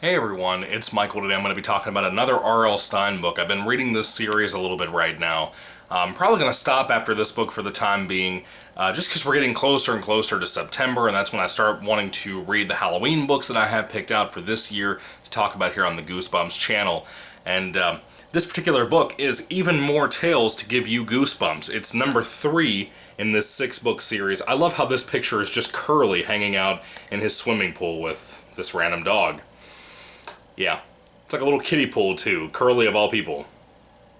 Hey everyone, it's Michael. Today I'm going to be talking about another R.L. Stine book. I've been reading this series a little bit right now. I'm probably going to stop after this book for the time being, just because we're getting closer and closer to September, and that's when I start wanting to read the Halloween books that I have picked out for this year to talk about here on the Goosebumps channel. And this particular book is Even More Tales to Give You Goosebumps. It's number 3 in this 6-book series. I love how this picture is just Curly hanging out in his swimming pool with this random dog. Yeah, it's like a little kiddie pool too, Curly of all people.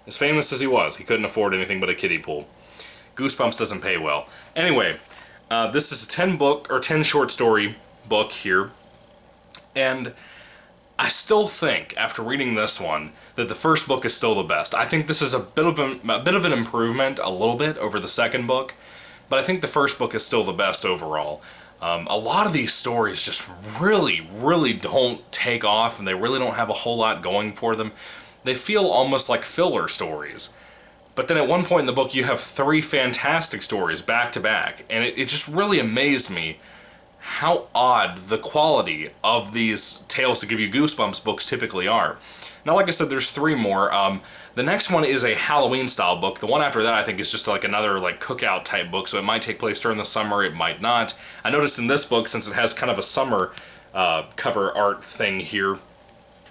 As famous as he was, he couldn't afford anything but a kiddie pool. Goosebumps doesn't pay well. Anyway, this is a 10 short story book here, and I still think, after reading this one, that the first book is still the best. I think this is a bit of an improvement, a little bit, over the second book, but I think the first book is still the best overall. A lot of these stories just really don't take off, and they really don't have a whole lot going for them. They feel almost like filler stories. But then at one point in the book, you have 3 fantastic stories back to back, and it just really amazed me how odd the quality of these Tales to Give You Goosebumps books typically are. Now, like I said, there's 3 more. The next one is a Halloween-style book. The one after that, I think, is just like another like cookout-type book, so it might take place during the summer, it might not. I noticed in this book, since it has kind of a summer cover art thing here,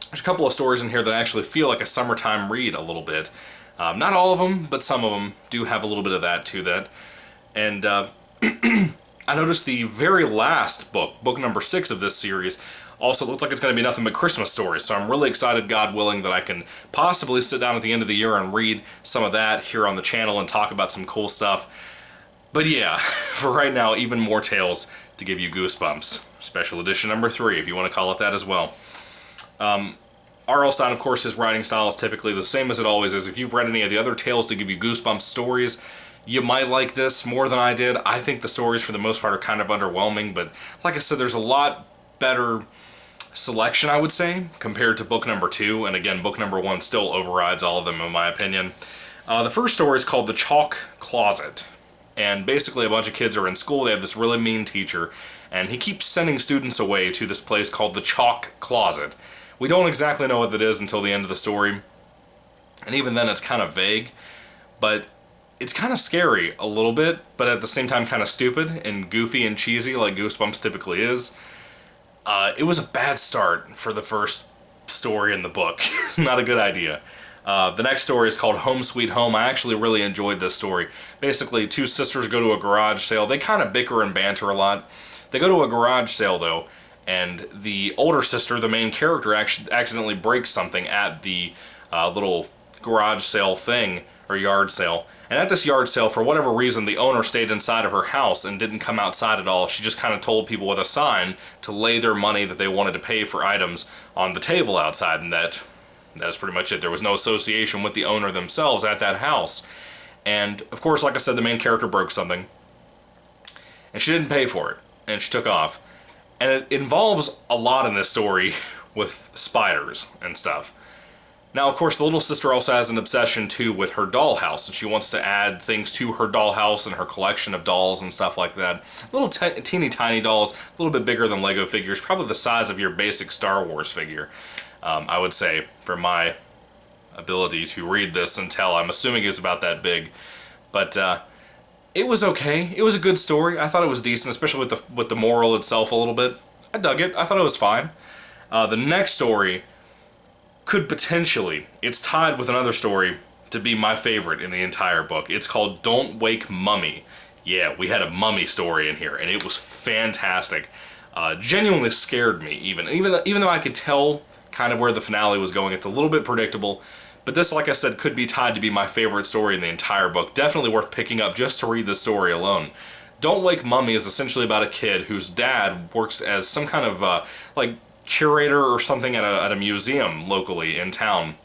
there's a couple of stories in here that actually feel like a summertime read a little bit. Not all of them, but some of them do have a little bit of that to that. And I noticed the very last book, book number 6 of this series, also looks like it's going to be nothing but Christmas stories, so I'm really excited, God willing, that I can possibly sit down at the end of the year and read some of that here on the channel and talk about some cool stuff. But yeah, for right now, Even More Tales to Give You Goosebumps. Special edition number 3, if you want to call it that as well. R.L. Stine, of course, his writing style is typically the same as it always is. If you've read any of the other Tales to Give You Goosebumps stories, you might like this more than I did. I think the stories, for the most part, are kind of underwhelming, but like I said, there's a lot better selection, I would say, compared to book number 2, and again, book number 1 still overrides all of them, in my opinion. The first story is called The Chalk Closet, and basically a bunch of kids are in school. They have this really mean teacher, and he keeps sending students away to this place called The Chalk Closet. We don't exactly know what that is until the end of the story, and even then it's kind of vague, but it's kind of scary a little bit, but at the same time kind of stupid and goofy and cheesy like Goosebumps typically is. It was a bad start for the first story in the book. Not a good idea. The next story is called Home Sweet Home. I actually really enjoyed this story. Basically, 2 sisters go to a garage sale. They kind of bicker and banter a lot. They go to a garage sale, though, and the older sister, the main character, accidentally breaks something at the little garage sale thing, or yard sale. And at this yard sale, for whatever reason, the owner stayed inside of her house and didn't come outside at all. She just kind of told people with a sign to lay their money that they wanted to pay for items on the table outside, and that's pretty much it. There was no association with the owner themselves at that house. And, of course, like I said, the main character broke something, and she didn't pay for it, and she took off. And it involves a lot in this story with spiders and stuff. Now, of course, the little sister also has an obsession, too, with her dollhouse, and she wants to add things to her dollhouse and her collection of dolls and stuff like that. Little teeny tiny dolls, a little bit bigger than Lego figures, probably the size of your basic Star Wars figure, I would say, for my ability to read this and tell. I'm assuming it was about that big. But it was okay. It was a good story. I thought it was decent, especially with the moral itself a little bit. I dug it. I thought it was fine. The next story could potentially, it's tied with another story to be my favorite in the entire book. It's called Don't Wake Mummy. Yeah, we had a mummy story in here, and it was fantastic. Genuinely scared me, even though I could tell kind of where the finale was going. It's a little bit predictable, but this, like I said, could be tied to be my favorite story in the entire book. Definitely worth picking up just to read the story alone. Don't Wake Mummy is essentially about a kid whose dad works as some kind of, like, curator or something at a museum locally in town.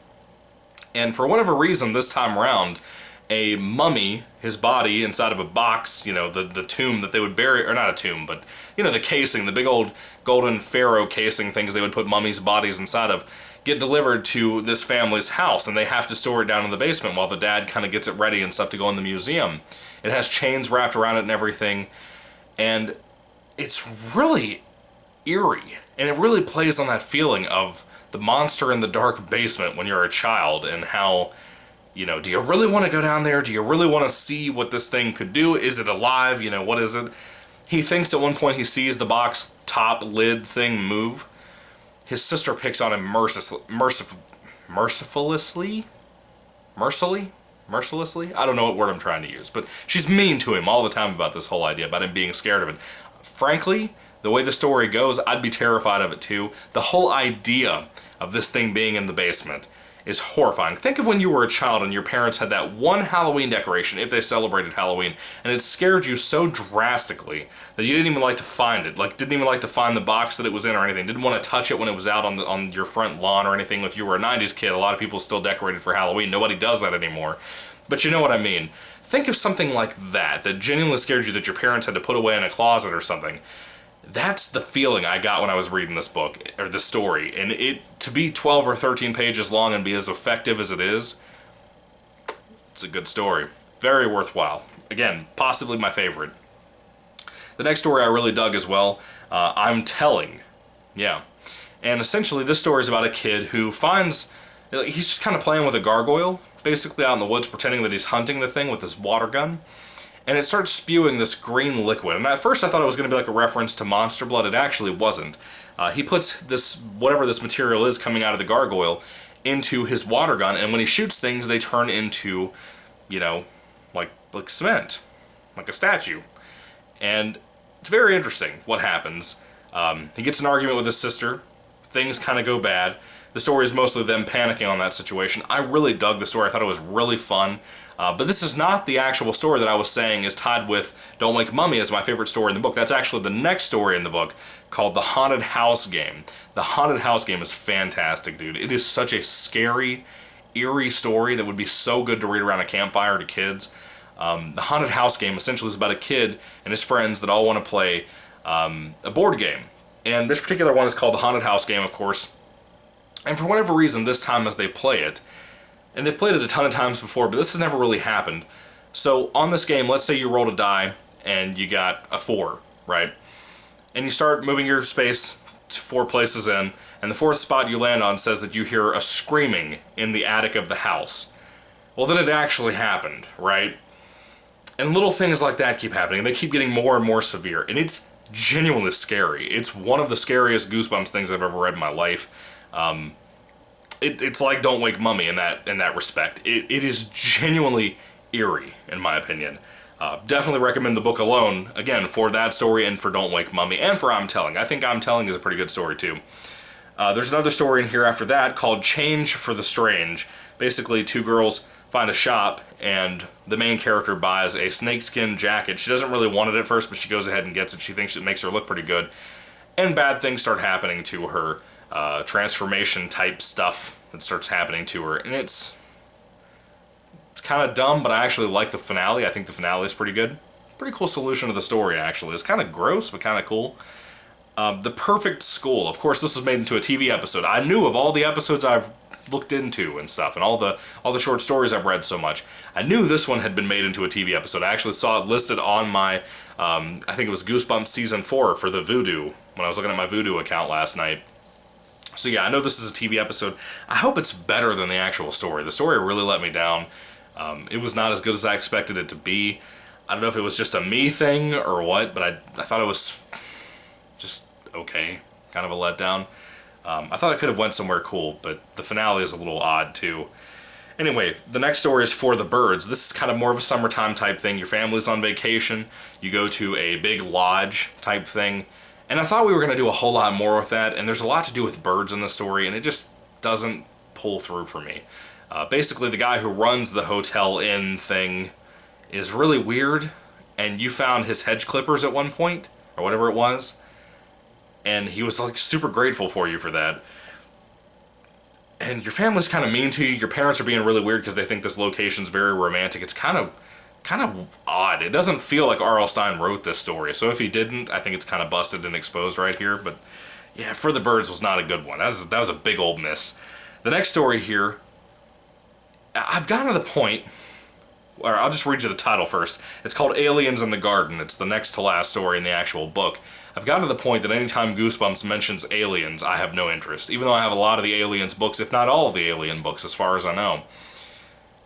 And for whatever reason, this time around, a mummy, his body inside of a box, you know, the tomb that they would bury, or not a tomb, but, you know, the casing, the big old golden pharaoh casing things they would put mummies' bodies inside of, get delivered to this family's house, and they have to store it down in the basement while the dad kind of gets it ready and stuff to go in the museum. It has chains wrapped around it and everything, and it's really eerie. And it really plays on that feeling of the monster in the dark basement when you're a child, and how, you know, do you really want to go down there? Do you really want to see what this thing could do? Is it alive? You know, what is it? He thinks at one point he sees the box top lid thing move. His sister picks on him mercilessly? I don't know what word I'm trying to use, but she's mean to him all the time about this whole idea, about him being scared of it. Frankly, the way the story goes, I'd be terrified of it too. The whole idea of this thing being in the basement is horrifying. Think of when you were a child and your parents had that one Halloween decoration, if they celebrated Halloween, and it scared you so drastically that you didn't even like to find it. Like, didn't even like to find the box that it was in or anything. Didn't want to touch it when it was out on your front lawn or anything. If you were a 90s kid, a lot of people still decorated for Halloween. Nobody does that anymore. But you know what I mean. Think of something like that genuinely scared you, that your parents had to put away in a closet or something. That's the feeling I got when I was reading this book, or this story. And it, to be 12 or 13 pages long and be as effective as it is, it's a good story. Very worthwhile. Again, possibly my favorite. The next story I really dug as well, I'm Telling. Yeah. And essentially this story is about a kid who finds, he's just kind of playing with a gargoyle, basically out in the woods, pretending that he's hunting the thing with his water gun. And it starts spewing this green liquid. And at first I thought it was going to be like a reference to monster blood. It actually wasn't. He puts this, whatever this material is coming out of the gargoyle, into his water gun, and when he shoots things, they turn into, you know, like cement, like a statue. And it's very interesting what happens. He gets an argument with his sister. Things kind of go bad. The story is mostly them panicking on that situation. I really dug the story. I thought it was really fun. But this is not the actual story that I was saying is tied with Don't Wake Mummy as my favorite story in the book. That's actually the next story in the book, called The Haunted House Game. The Haunted House Game is fantastic, dude. It is such a scary, eerie story that would be so good to read around a campfire to kids. The Haunted House Game essentially is about a kid and his friends that all want to play a board game. And this particular one is called The Haunted House Game, of course. And for whatever reason, this time as they play it, and they've played it a ton of times before, but this has never really happened. So on this game, let's say you rolled a die and you got a 4, right? And you start moving your space to 4 places in, and the 4th spot you land on says that you hear a screaming in the attic of the house. Well, then it actually happened, right? And little things like that keep happening, and they keep getting more and more severe, and it's genuinely scary. It's one of the scariest Goosebumps things I've ever read in my life. It's like Don't Wake Mummy in that respect. It is genuinely eerie, in my opinion. Definitely recommend the book alone, again, for that story and for Don't Wake Mummy, and for I'm Telling. I think I'm Telling is a pretty good story, too. There's another story in here after that called Change for the Strange. Basically, 2 girls find a shop, and the main character buys a snakeskin jacket. She doesn't really want it at first, but she goes ahead and gets it. She thinks it makes her look pretty good. And bad things start happening to her. Transformation type stuff that starts happening to her, and it's kind of dumb, but I actually like the finale. I think the finale is pretty good. Pretty cool solution to the story, actually. It's kind of gross, but kind of cool. The Perfect School. Of course, this was made into a TV episode. I knew of all the episodes I've looked into and stuff, and all the short stories I've read so much. I knew this one had been made into a TV episode. I actually saw it listed on my, I think it was Goosebumps Season 4 for the Vudu, when I was looking at my Vudu account last night. So yeah, I know this is a TV episode. I hope it's better than the actual story. The story really let me down. It was not as good as I expected it to be. I don't know if it was just a me thing or what, but I thought it was just okay. Kind of a letdown. I thought it could have went somewhere cool, but the finale is a little odd too. Anyway, the next story is For the Birds. This is kind of more of a summertime type thing. Your family's on vacation. You go to a big lodge type thing. And I thought we were going to do a whole lot more with that, and there's a lot to do with birds in the story, and it just doesn't pull through for me. Basically, the guy who runs the Hotel Inn thing is really weird, and you found his hedge clippers at one point, or whatever it was, and he was like super grateful for you for that. And your family's kind of mean to you. Your parents are being really weird because they think this location's very romantic. It's kind of odd. It doesn't feel like R.L. Stine wrote this story, so if he didn't, I think it's kind of busted and exposed right here, but yeah, For the Birds was not a good one. That was a big old miss. The next story here, I've gotten to the point or I'll just read you the title first. It's called Aliens in the Garden. It's the next to last story in the actual book. I've gotten to the point that anytime Goosebumps mentions aliens, I have no interest, even though I have a lot of the Aliens books, if not all of the Alien books, as far as I know.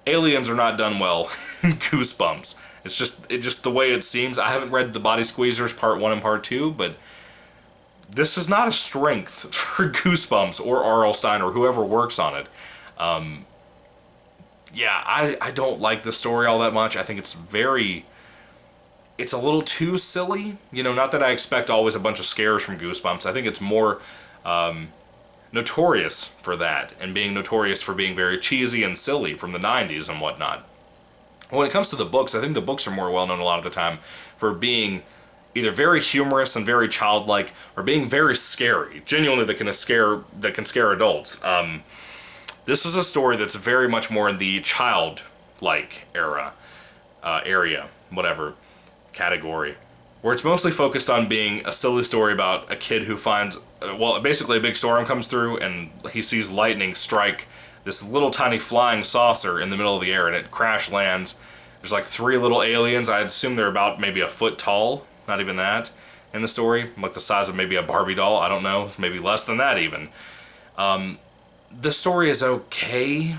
Aliens are not done well in Goosebumps. It's just the way it seems. I haven't read the Body Squeezers Part 1 and Part 2, but this is not a strength for Goosebumps or R.L. Stine or whoever works on it. Yeah, I don't like the story all that much. I think it's a little too silly. You know, not that I expect always a bunch of scares from Goosebumps. I think it's more notorious for that, and being notorious for being very cheesy and silly from the 90s and whatnot. When it comes to the books, I think the books are more well-known a lot of the time for being either very humorous and very childlike, or being very scary, genuinely that can scare adults. This is a story that's very much more in the childlike area, whatever category, where it's mostly focused on being a silly story about a kid who finds, well, basically a big storm comes through and he sees lightning strike this little tiny flying saucer in the middle of the air, and it crash lands. There's like 3 little aliens. I'd assume they're about maybe a foot tall, not even that, in the story, like the size of maybe a Barbie doll. I don't know, maybe less than that even. The story is okay.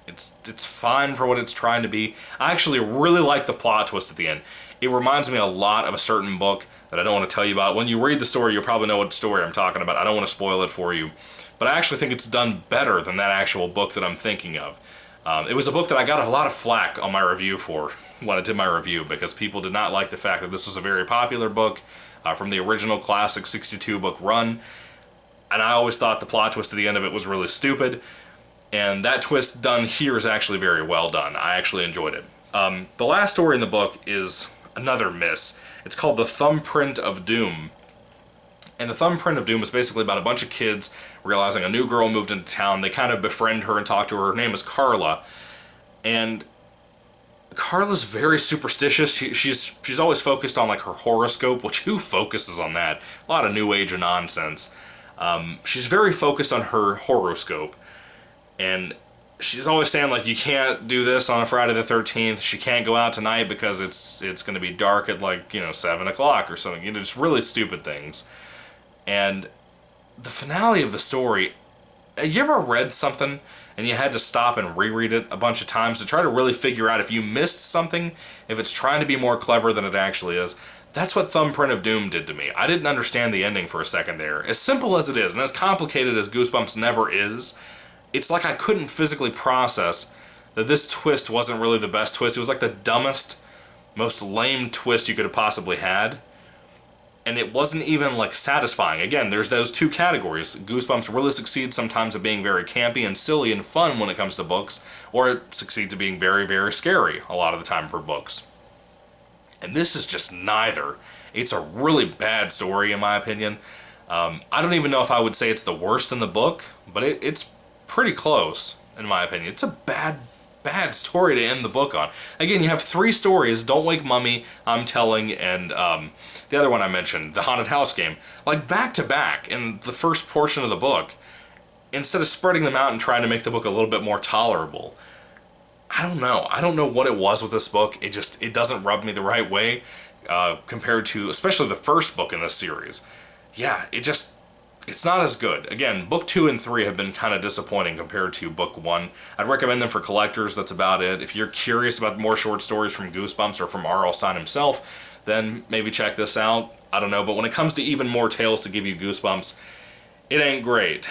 It's fine for what it's trying to be. I actually really like the plot twist at the end. It reminds me a lot of a certain book that I don't want to tell you about. When you read the story, you'll probably know what story I'm talking about. I don't want to spoil it for you. But I actually think it's done better than that actual book that I'm thinking of. It was a book that I got a lot of flack on my review for when I did my review, because people did not like the fact that this was a very popular book from the original classic 62 book run. And I always thought the plot twist at the end of it was really stupid. And that twist done here is actually very well done. I actually enjoyed it. The last story in the book is another miss. It's called The Thumbprint of Doom. And The Thumbprint of Doom is basically about a bunch of kids realizing a new girl moved into town. They kind of befriend her and talk to her. Her name is Carla. And Carla's very superstitious. She's always focused on like her horoscope, which who focuses on that? A lot of new age nonsense. She's very focused on her horoscope. And she's always saying, like, you can't do this on a Friday the 13th. She can't go out tonight because it's going to be dark at, like, 7 o'clock or something. Just really stupid things. And the finale of the story, you ever read something and you had to stop and reread it a bunch of times to try to really figure out if you missed something, if it's trying to be more clever than it actually is? That's what Thumbprint of Doom did to me. I didn't understand the ending for a second there. As simple as it is, and as complicated as Goosebumps never is, it's like I couldn't physically process that this twist wasn't really the best twist. It was like the dumbest, most lame twist you could have possibly had. And it wasn't even, like, satisfying. Again, there's those two categories. Goosebumps really succeeds sometimes at being very campy and silly and fun when it comes to books, or it succeeds at being very, very scary a lot of the time for books. And this is just neither. It's a really bad story, in my opinion. I don't even know if I would say it's the worst in the book, but it's pretty close, in my opinion. It's a bad story to end the book on. Again, you have 3 stories, Don't Wake Mummy, I'm Telling, and the other one I mentioned, The Haunted House Game, like back to back in the first portion of the book, instead of spreading them out and trying to make the book a little bit more tolerable. I don't know what it was with this book. It doesn't rub me the right way compared to, especially the first book in this series. Yeah, it's not as good. Again, book 2 and 3 have been kind of disappointing compared to book 1. I'd recommend them for collectors, that's about it. If you're curious about more short stories from Goosebumps or from R.L. Stine himself, then maybe check this out. I don't know, but when it comes to even more tales to give you Goosebumps, it ain't great.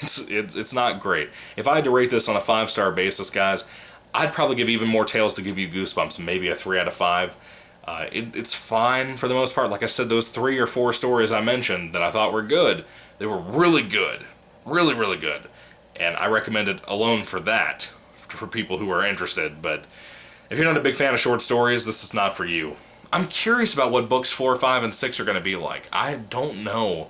It's not great. If I had to rate this on a 5-star basis, guys, I'd probably give even more tales to give you Goosebumps, maybe a 3 out of 5. It's fine for the most part. Like I said, those 3 or 4 stories I mentioned that I thought were good, they were really good. Really, really good. And I recommend it alone for that, for people who are interested. But if you're not a big fan of short stories, this is not for you. I'm curious about what books 4, 5, and 6 are going to be like. I don't know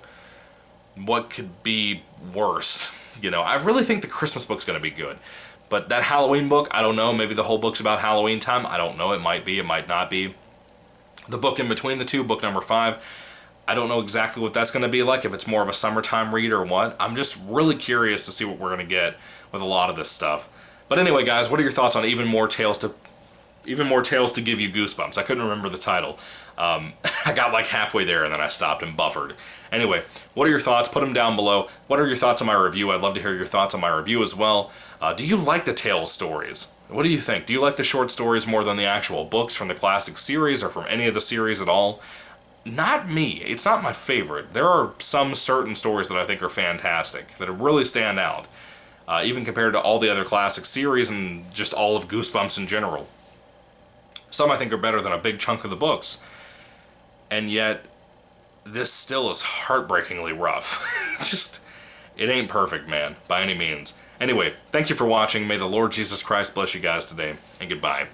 what could be worse. I really think the Christmas book's going to be good. But that Halloween book, I don't know. Maybe the whole book's about Halloween time. I don't know. It might be. It might not be. The book in between the 2, book number 5, I don't know exactly what that's going to be like, if it's more of a summertime read or what. I'm just really curious to see what we're going to get with a lot of this stuff. But anyway, guys, what are your thoughts on even more tales to even more tales to give you goosebumps. I couldn't remember the title. I got like halfway there and then I stopped and buffered. Anyway, what are your thoughts? Put them down below. What are your thoughts on my review? I'd love to hear your thoughts on my review as well. Do you like the Tales stories? What do you think? Do you like the short stories more than the actual books from the classic series or from any of the series at all? Not me. It's not my favorite. There are some certain stories that I think are fantastic, that really stand out, even compared to all the other classic series and just all of Goosebumps in general. Some I think are better than a big chunk of the books. And yet, this still is heartbreakingly rough. Just, it ain't perfect, man, by any means. Anyway, thank you for watching. May the Lord Jesus Christ bless you guys today, and goodbye.